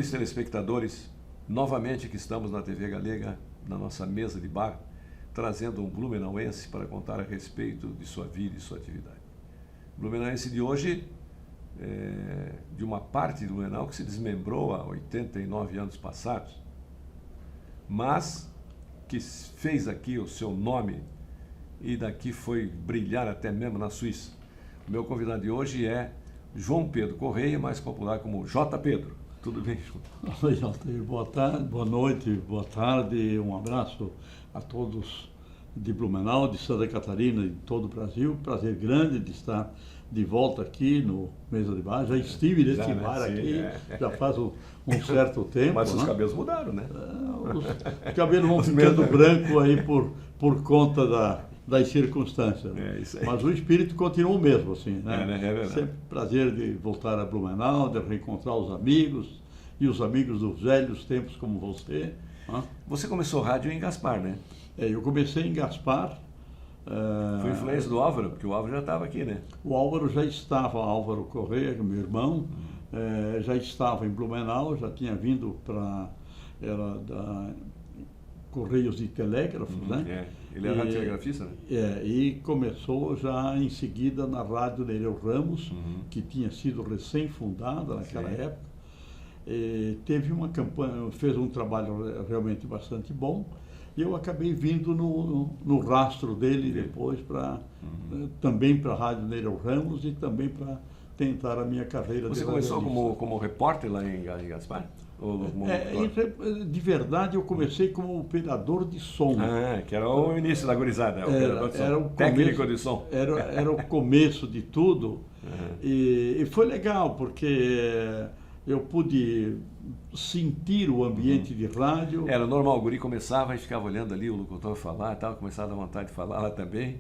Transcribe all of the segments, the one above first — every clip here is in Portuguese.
Senhores telespectadores, novamente aqui estamos na TV Galega, na nossa mesa de bar, trazendo um blumenauense para contar a respeito de sua vida e sua atividade. O blumenauense de hoje é de uma parte do Blumenau que se desmembrou há 89 anos passados, mas que fez aqui o seu nome e daqui foi brilhar até mesmo na Suíça. O meu convidado de hoje é João Pedro Correia, mais popular como J. Pedro. Tudo bem, João? Oi, Altair. Boa tarde, boa noite, boa tarde. Um abraço a todos de Blumenau, de Santa Catarina e de todo o Brasil. Prazer grande de estar de volta aqui no Mesa de Bar. Já estive nesse bar aqui, já faz um certo tempo. Mas os cabelos mudaram, né? Os cabelos vão ficando brancos aí por conta das circunstâncias. Isso aí. Mas o espírito continua o mesmo, assim, né? É verdade. Sempre prazer de voltar a Blumenau, de reencontrar os amigos e os amigos dos velhos tempos como você. Você começou rádio em Gaspar, né? Eu comecei em Gaspar. Foi influência do Álvaro, porque o Álvaro já estava aqui, né? O Álvaro já estava, Álvaro Correia, meu irmão, já estava em Blumenau, já tinha vindo era da Correios e Telégrafos, né? Ele era radiotelegrafista, né? E começou já em seguida na Rádio Nereu Ramos, que tinha sido recém-fundada naquela época. Teve uma campanha, fez um trabalho realmente bastante bom. E eu acabei vindo no rastro dele depois também para a Rádio Nereu Ramos e também para tentar a minha carreira de radialista. Você começou como repórter lá em Gaspar? De verdade, eu comecei como operador de som. Que era o início da gurizada, era o técnico começo, de som. Era o começo de tudo. E foi legal, porque eu pude sentir o ambiente de rádio. Era normal, o guri começava e ficava olhando ali o locutor falar, começava a dar vontade de falar lá também,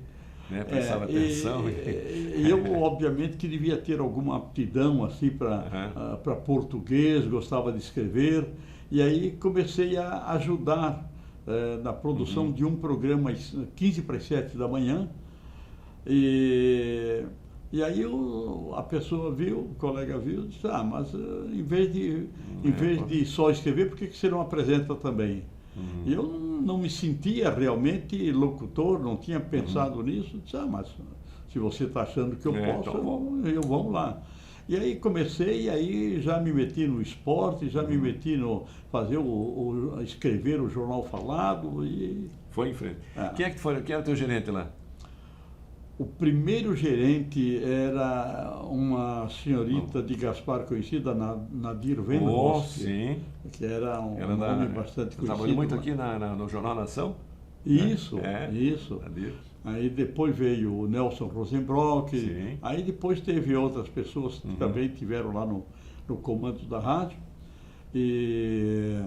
né? Prestava atenção. E eu, obviamente, que devia ter alguma aptidão assim, para português, gostava de escrever, e aí comecei a ajudar na produção de um programa às 15 para as 7 da manhã, e aí a pessoa viu, o colega viu, disse, mas em vez de só escrever, por que você não apresenta também? E eu não me sentia realmente locutor, não tinha pensado nisso, disse, mas se você está achando que eu posso, então eu vamos lá. E aí comecei, aí já me meti no esporte, já me meti no escrever o jornal falado e... Foi em frente. Quem era o teu gerente lá? O primeiro gerente era uma senhorita de Gaspar conhecida, Nadir Venus, que era um nome bastante conhecido. Trabalhou muito aqui no Jornal Nação? Isso. Nadir. Aí depois veio o Nelson Rosenbrock, aí depois teve outras pessoas que também tiveram lá no comando da rádio. E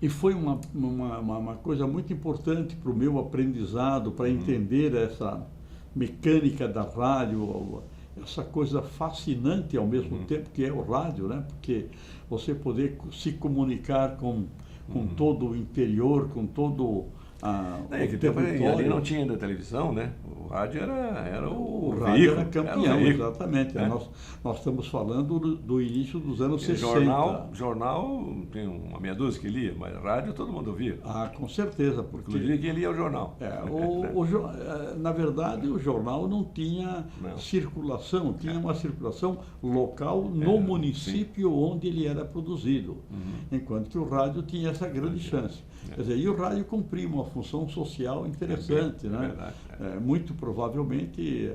foi uma coisa muito importante para o meu aprendizado, para entender essa mecânica da rádio, essa coisa fascinante ao mesmo tempo que é o rádio, né? Porque você poder se comunicar com todo o interior, com todo o território. Ali não tinha ainda televisão, né? O rádio era o rádio veículo. Era campeão, exatamente. Nós estamos falando do início dos anos 60. Jornal tem uma meia dúzia que lia, mas rádio todo mundo ouvia. Com certeza. Porque inclusive quem lia o jornal. Na verdade, o jornal não tinha circulação, tinha uma circulação local no município onde ele era produzido. Enquanto que o rádio tinha essa grande chance. Quer dizer, e o rádio cumpria uma função social interessante, né? Muito provavelmente,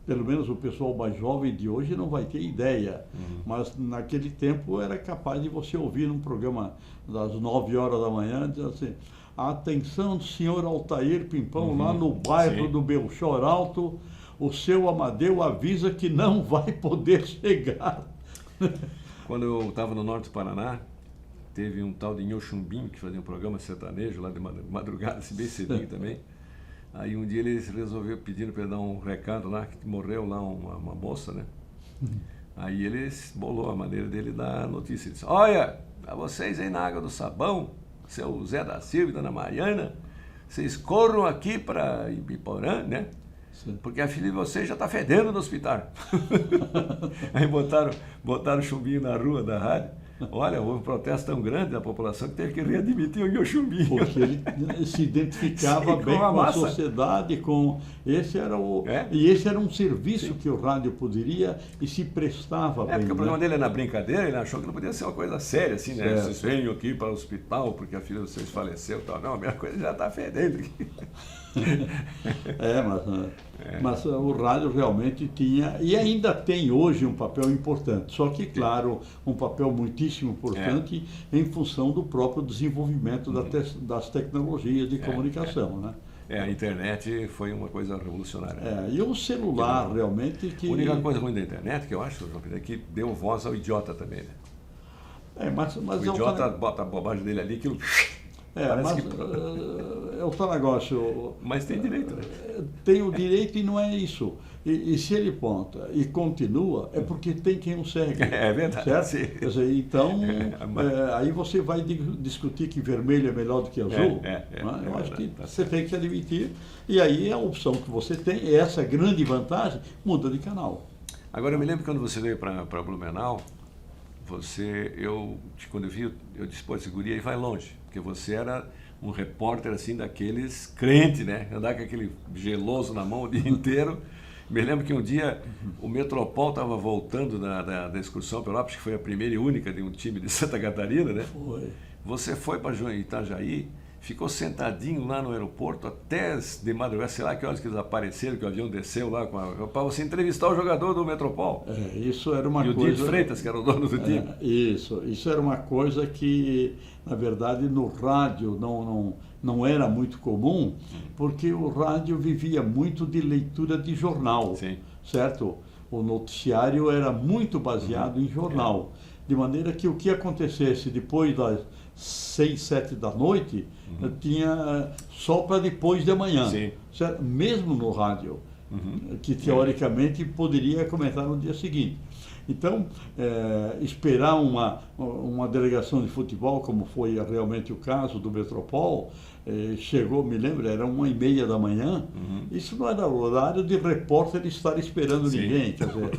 pelo menos o pessoal mais jovem de hoje não vai ter ideia, mas naquele tempo era capaz de você ouvir num programa das 9 horas da manhã, dizer assim, atenção senhor Altair Pimpão, lá no bairro do Belchor Alto, o seu Amadeu avisa que não vai poder chegar. Quando eu estava no norte do Paraná, teve um tal de Inhoxumbim, que fazia um programa sertanejo lá de madrugada, assim, bem cedinho também. Aí um dia ele resolveu pedindo para ele dar um recado lá, que morreu lá uma moça, né? Aí ele bolou a maneira dele dar a notícia. Ele disse, olha, a vocês aí na Água do Sabão, seu Zé da Silva e Dona Mariana, vocês corram aqui para Ibiporã, né? Porque a filha de vocês já está fedendo no hospital. Aí botaram chumbinho na rua da rádio. Olha, houve um protesto tão grande da população que teve que readmitir o Inhoxumbinho. Porque ele se identificava bem com a sociedade, e esse era um serviço que o rádio poderia e se prestava bem. Porque o programa dele era na brincadeira, ele achou que não podia ser uma coisa séria, assim, né? Vocês venham aqui para o hospital porque a filha de vocês faleceu e tal. Não, a minha coisa já está fedendo aqui. Mas o rádio realmente tinha, e ainda tem hoje um papel importante, só que, claro, um papel muitíssimo importante em função do próprio desenvolvimento das tecnologias de comunicação, né? A internet foi uma coisa revolucionária. E o celular realmente que... A única coisa ruim da internet, que eu acho, João Pedro, é que deu voz ao idiota também, né? Mas o idiota bota a bobagem dele ali, aquilo... é outro negócio. Mas tem direito, né? Tem o direito e não é isso. E se ele ponta e continua, é porque tem quem o segue. É verdade. Certo? Quer dizer, então, aí você vai discutir que vermelho é melhor do que azul. Eu acho que você tem que admitir. E aí a opção que você tem, essa grande vantagem, muda de canal. Agora, eu me lembro que quando você veio para Blumenau, quando eu vi, eu disse, pô, esse guri aí vai longe. Porque você era um repórter assim daqueles crente, né? Andar com aquele geloso na mão o dia inteiro. Me lembro que um dia o Metropol estava voltando da excursão pela Lopes, que foi a primeira e única de um time de Santa Catarina, né? Foi. Você foi para Itajaí, ficou sentadinho lá no aeroporto até de madrugada, sei lá que horas que eles apareceram, que o avião desceu lá, para você entrevistar o jogador do Metropol. Isso era uma coisa... E o Dito Freitas, que era o dono do time. Isso era uma coisa que, na verdade, no rádio não era muito comum, porque o rádio vivia muito de leitura de jornal, certo? O noticiário era muito baseado em jornal, de maneira que o que acontecesse depois das 6, 7 da noite, tinha só para depois de manhã, certo? Mesmo no rádio, que teoricamente poderia comentar no dia seguinte. Então, esperar uma delegação de futebol, como foi realmente o caso do Metropol, chegou, me lembro, era 1h30 da manhã, isso não era horário de repórter estar esperando ninguém, quer dizer,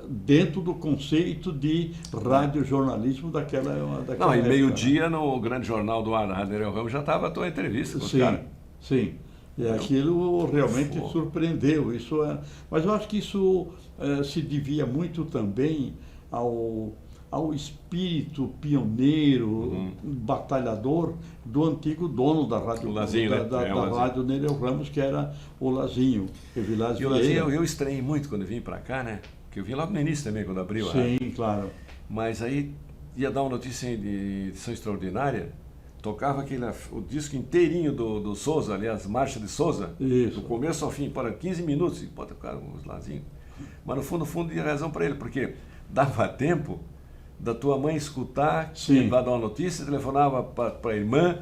dentro do conceito de radiojornalismo daquela época. E meio-dia no grande jornal do ar, da Rádio Nereu Ramos, já estava a tua entrevista com os caras. Sim. E aquilo realmente surpreendeu. Mas eu acho que isso se devia muito também ao espírito pioneiro, batalhador do antigo dono da rádio, Rádio Nereu Ramos, que era o Lazinho. E o Lazinho, eu estranhei muito quando vim para cá, né? Porque eu vim logo no início também, quando abriu a rádio. Sim, claro. Mas aí ia dar uma notícia de edição extraordinária, tocava o disco inteirinho do Souza, aliás, Marcha de Souza, do começo ao fim, para 15 minutos, e pô, tocaram uns Lazinho. Mas no fundo tinha razão para ele, porque dava tempo da tua mãe escutar, que vai dar uma notícia, telefonava para a irmã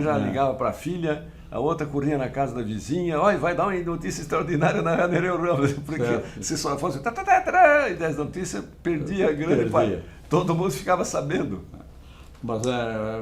já ligava para a filha, a outra corria na casa da vizinha, olha, vai dar uma notícia extraordinária na Rádio Nereu Ramos, porque se só fosse e 10 notícias, perdia a grande parte. Todo mundo ficava sabendo. Mas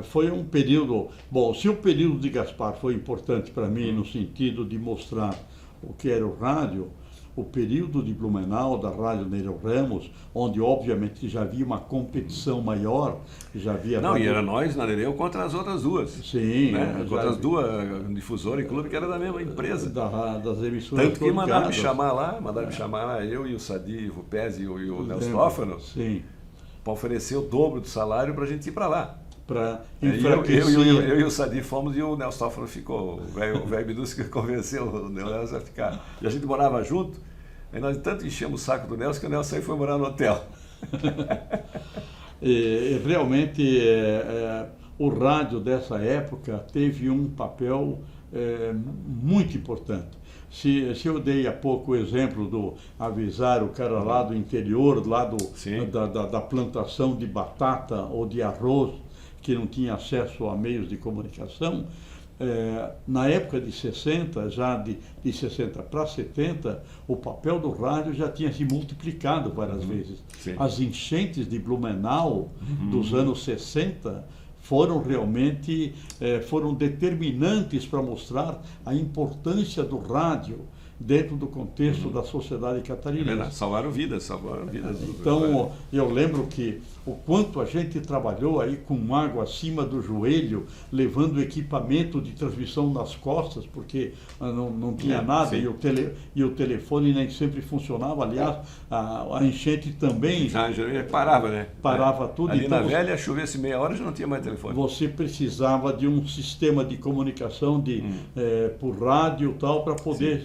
foi um período... Bom, se o período de Gaspar foi importante para mim no sentido de mostrar o que era o rádio, o período de Blumenau, da Rádio Nereu Ramos, onde obviamente já havia uma competição maior, já havia... Não, e era nós na Nereu contra as outras duas. Sim. Né? Contra as duas, difusora e clube, que era da mesma empresa. Das emissoras. Tanto que mandaram me chamar lá, eu e o Sadi Vupese e o Nelson Toffano, para oferecer o dobro do salário para a gente ir para lá. Para eu e o Sadi fomos e o Nelson Toffano ficou. O velho Bidussi que convenceu o Nelson a ficar. E a gente morava junto, aí nós tanto enchemos o saco do Nelson que o Nelson aí foi morar no hotel. Realmente, o rádio dessa época teve um papel muito importante. Se eu dei há pouco o exemplo do avisar o cara lá do interior, lá da plantação de batata ou de arroz, que não tinha acesso a meios de comunicação, na época de 60, já de 60 para 70, o papel do rádio já tinha se multiplicado várias vezes. As enchentes de Blumenau dos anos 60 foram realmente determinantes para mostrar a importância do rádio dentro do contexto da sociedade catarinense. Salvaram vidas. Então, eu lembro que o quanto a gente trabalhou aí com água acima do joelho, levando equipamento de transmissão nas costas, porque não tinha nada, e o telefone nem sempre funcionava. Aliás, a enchente também... Parava, né? Parava tudo. Ali então, na Velha, chovesse meia hora, já não tinha mais telefone. Você precisava de um sistema de comunicação por rádio e tal, para poder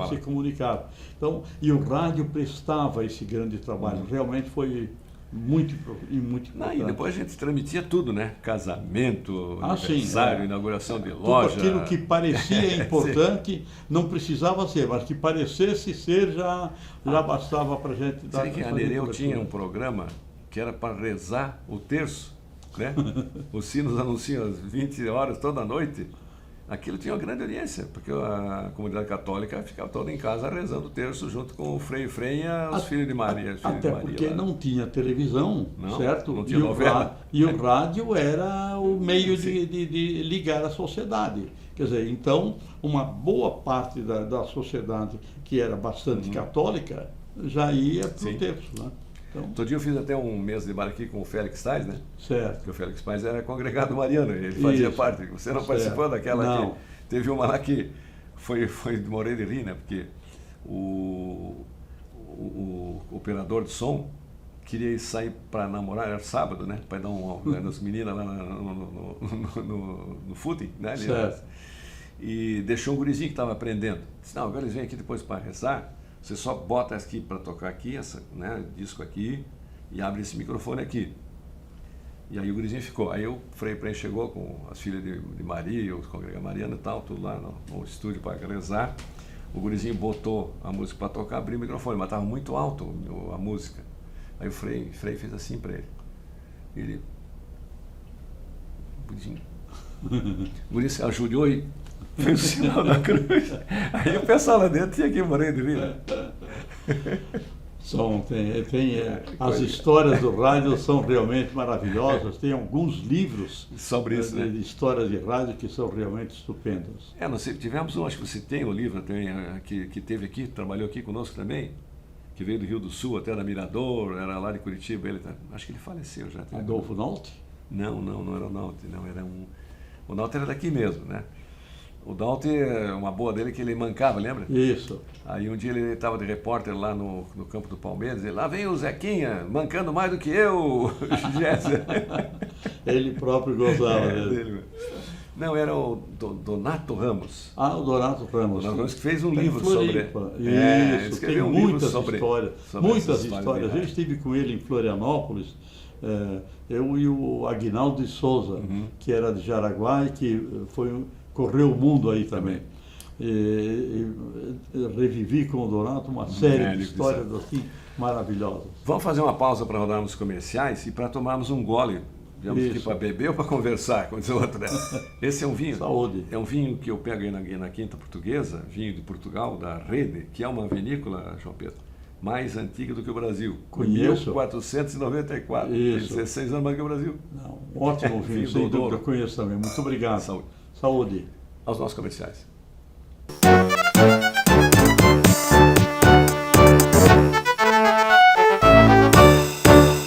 se comunicar. Então, e o rádio prestava esse grande trabalho. Realmente foi muito importante. E depois a gente transmitia tudo, né? Casamento, aniversário, inauguração de loja. Tudo aquilo que parecia importante não precisava ser, mas que parecesse ser já bastava para a gente dar. Sei que a Nereu tinha um programa que era para rezar o terço, né? Os sinos anunciam às 20 horas toda noite. Aquilo tinha uma grande audiência, porque a comunidade católica ficava toda em casa rezando o terço junto com o Frei Frenha, os filhos de Maria. Até porque não tinha televisão, certo? Não tinha novela. E o rádio era o meio de ligar a sociedade. Quer dizer, então, uma boa parte da sociedade que era bastante católica já ia para o terço, né? Então, outro dia eu fiz até um mês de bar aqui com o Félix Tais, né? Certo. Porque o Félix Tais era congregado mariano, ele fazia parte. Você não participou daquela que teve uma lá que foi morrer de rir, né? Porque o operador de som queria ir sair para namorar, era sábado, né? Para dar nas meninas lá no footing, né? Certo. E deixou um gurizinho que estava aprendendo. Disse, não, agora eles vêm aqui depois para rezar. Você só bota aqui para tocar aqui, disco aqui, e abre esse microfone aqui. E aí o gurizinho ficou. Aí o Frei Prem chegou com as filhas de Maria, os congregados marianos e tal, tudo lá no estúdio para rezar. O gurizinho botou a música para tocar, abriu o microfone, mas estava muito alto a música. Aí o Frei fez assim para ele. Ele... O gurizinho se ajoelhou e fez o sinal da cruz. Aí o pessoal lá dentro tinha que morrer de rir. As histórias do rádio são realmente maravilhosas. Tem alguns livros sobre isso, de histórias de rádio que são realmente estupendos. Não sei, tivemos acho que você tem um livro também, que teve aqui, trabalhou aqui conosco também, que veio do Rio do Sul até da Mirador, era lá de Curitiba, acho que ele faleceu já. Adolfo Naut? Não era o Naut, não, era o Naut era daqui mesmo, né? O Naut, uma boa dele que ele mancava, lembra? Isso. Aí um dia ele estava de repórter lá no campo do Palmeiras, e lá vem o Zequinha, mancando mais do que eu, Gésia. Ele próprio gozava dele. Não, era o Donato Ramos. O Donato Ramos. O Donato Ramos que fez um livro sobre... Isso, tem muitas histórias. Muitas histórias. Eu estive com ele em Florianópolis, eu e o Aguinaldo de Souza, que era de Jaraguá e que correu o mundo aí também. E revivi com o Donato uma série de histórias assim maravilhosas. Vamos fazer uma pausa para rodarmos comerciais e para tomarmos um gole. Digamos que para beber ou para conversar, como diz o outro. Esse é um vinho. Saúde. É um vinho que eu pego aí na Quinta Portuguesa, vinho de Portugal, da Rede, que é uma vinícola, João Pedro, mais antiga do que o Brasil. Conheço. 1494. Isso. Tem 16 anos mais que o Brasil. Não, ótimo vinho, sem dúvida, eu conheço também. Muito obrigado. Saúde. Saúde. Aos nossos comerciais.